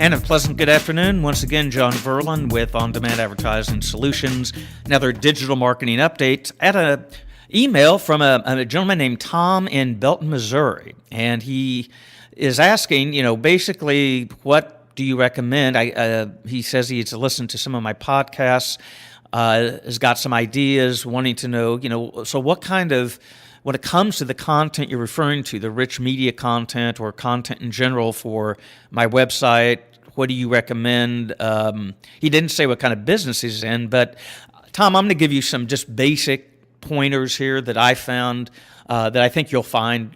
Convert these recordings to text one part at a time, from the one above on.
And a pleasant good afternoon. Once again, John Verlin with On-Demand Advertising Solutions. Another digital marketing update. I had an email from a gentleman named Tom in Belton, Missouri. And he is asking, basically, what do you recommend? He says he's listened to some of my podcasts, has got some ideas, wanting to know, so what kind of, when it comes to the content you're referring to, the rich media content or content in general for my website, what do you recommend? He didn't say what kind of business he's in, but Tom, I'm going to give you some just basic pointers here that I found that I think you'll find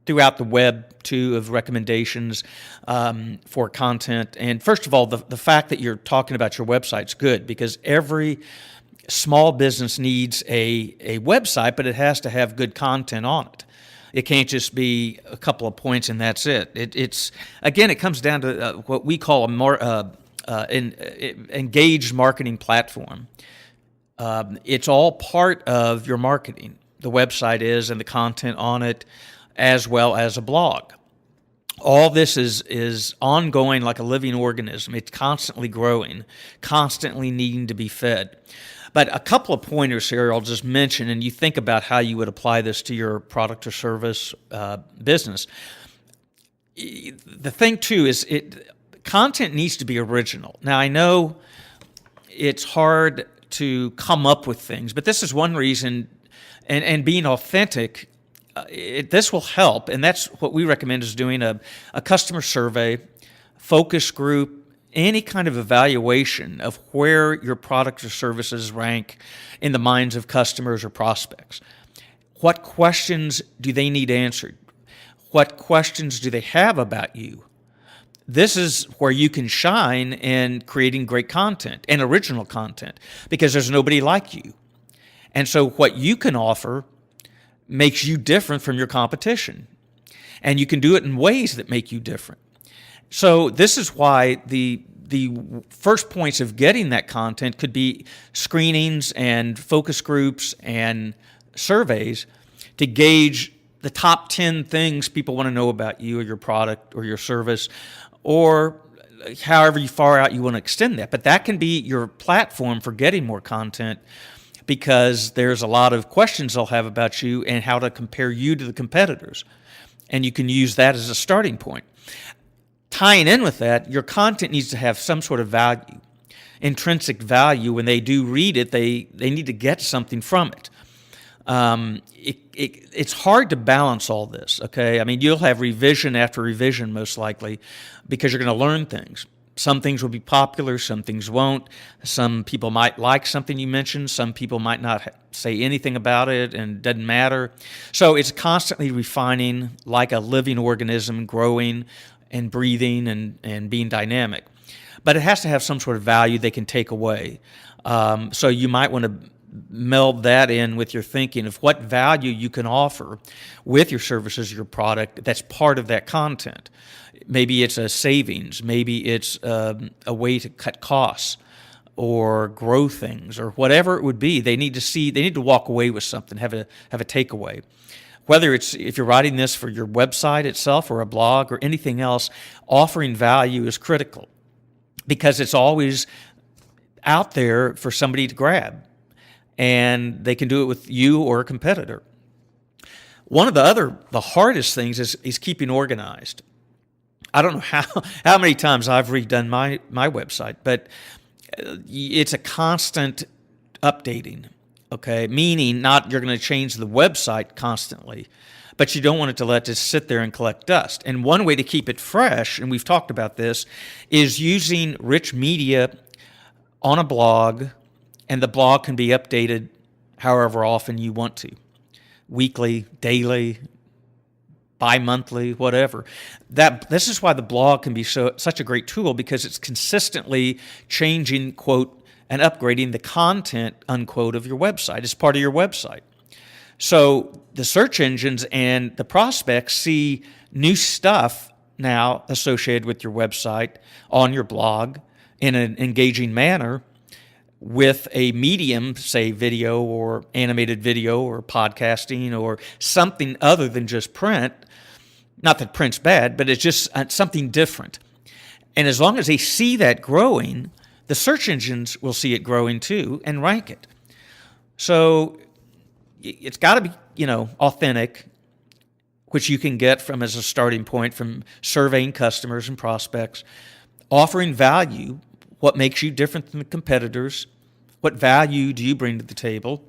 throughout the web too, of recommendations for content. And first of all, the fact that you're talking about your website's good, because every small business needs a website, but it has to have good content on it. It can't just be a couple of points and that's it. It comes down to what we call a more engaged marketing platform. It's all part of your marketing. The website is, and the content on it, as well as a blog. All this is ongoing like a living organism. It's constantly growing, constantly needing to be fed. But a couple of pointers here I'll just mention, and you think about how you would apply this to your product or service business. The thing, too, is content needs to be original. Now, I know it's hard to come up with things, but this is one reason, and being authentic, this will help, and that's what we recommend, is doing a customer survey, focus group, any kind of evaluation of where your products or services rank in the minds of customers or prospects. What questions do they need answered? What questions do they have about you? This is where you can shine in creating great content and original content, because there's nobody like you. And so what you can offer makes you different from your competition. And you can do it in ways that make you different. So this is why the first points of getting that content could be screenings and focus groups and surveys to gauge the top 10 things people want to know about you or your product or your service, or however far out you want to extend that. But that can be your platform for getting more content, because there's a lot of questions they'll have about you and how to compare you to the competitors. And you can use that as a starting point. Tying in with that, your content needs to have some sort of value, intrinsic value. When they do read it, they need to get something from it. It's hard to balance all this, okay? I mean, you'll have revision after revision, most likely, because you're going to learn things. Some things will be popular, some things won't. Some people might like something you mentioned, some people might not say anything about it, and it doesn't matter. So it's constantly refining, like a living organism, growing and breathing and being dynamic. But it has to have some sort of value they can take away. So you might want to meld that in with your thinking of what value you can offer with your services, your product, that's part of that content. Maybe it's a savings, maybe it's a way to cut costs or grow things, or whatever it would be. They need to walk away with something, have a takeaway. Whether it's, if you're writing this for your website itself or a blog or anything else, offering value is critical, because it's always out there for somebody to grab, and they can do it with you or a competitor. One of the hardest things is keeping organized. I don't know how many times I've redone my website, but it's a constant updating. Okay, meaning not you're going to change the website constantly, but you don't want it to let it sit there and collect dust. And one way to keep it fresh, and we've talked about this, is using rich media on a blog, and the blog can be updated however often you want to, weekly, daily, bi-monthly, whatever. This is why the blog can be such a great tool, because it's consistently changing, quote, and upgrading the content, unquote, of your website. It's part of your website. So the search engines and the prospects see new stuff now associated with your website, on your blog, in an engaging manner, with a medium, say video or animated video or podcasting or something other than just print. Not that print's bad, but it's just something different. And as long as they see that growing, the search engines will see it growing too and rank it. So it's got to be, authentic, which you can get from as a starting point from surveying customers and prospects, offering value, what makes you different than the competitors, what value do you bring to the table,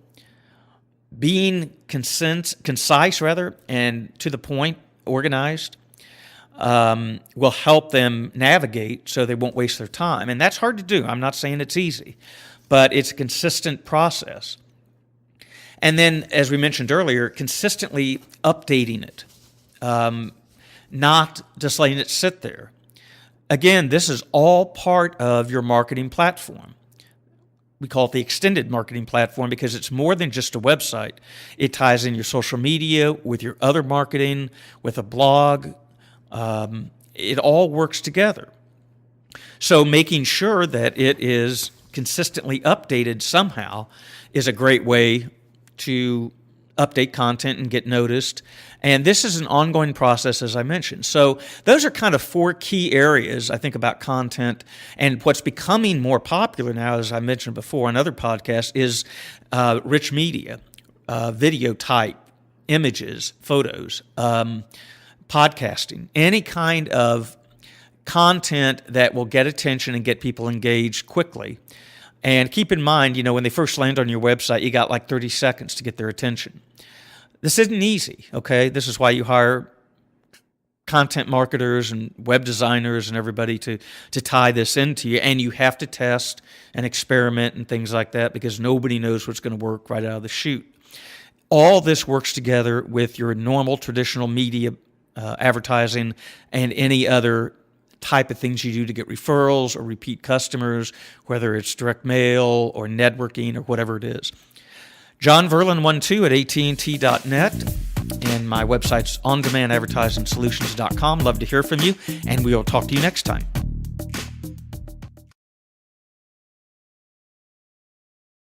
being concise and to the point, organized, will help them navigate so they won't waste their time. And that's hard to do. I'm not saying it's easy, but it's a consistent process. And then, as we mentioned earlier, consistently updating it, not just letting it sit there. Again, this is all part of your marketing platform. We call it the extended marketing platform because it's more than just a website. It ties in your social media with your other marketing, with a blog. It all works together. So making sure that it is consistently updated somehow is a great way to update content and get noticed. And this is an ongoing process, as I mentioned. So those are kind of 4 key areas, I think, about content. And what's becoming more popular now, as I mentioned before on other podcasts, is rich media, video type, images, photos, podcasting, any kind of content that will get attention and get people engaged quickly. And keep in mind, when they first land on your website, you got like 30 seconds to get their attention. This isn't easy, okay? This is why you hire content marketers and web designers and everybody to tie this into you. And you have to test and experiment and things like that because nobody knows what's going to work right out of the chute. All this works together with your normal traditional media advertising and any other type of things you do to get referrals or repeat customers, whether it's direct mail or networking or whatever it is. John Verlin 12 at AT&T.net, and my website's ondemandadvertisingsolutions.com. Love to hear from you, and we will talk to you next time.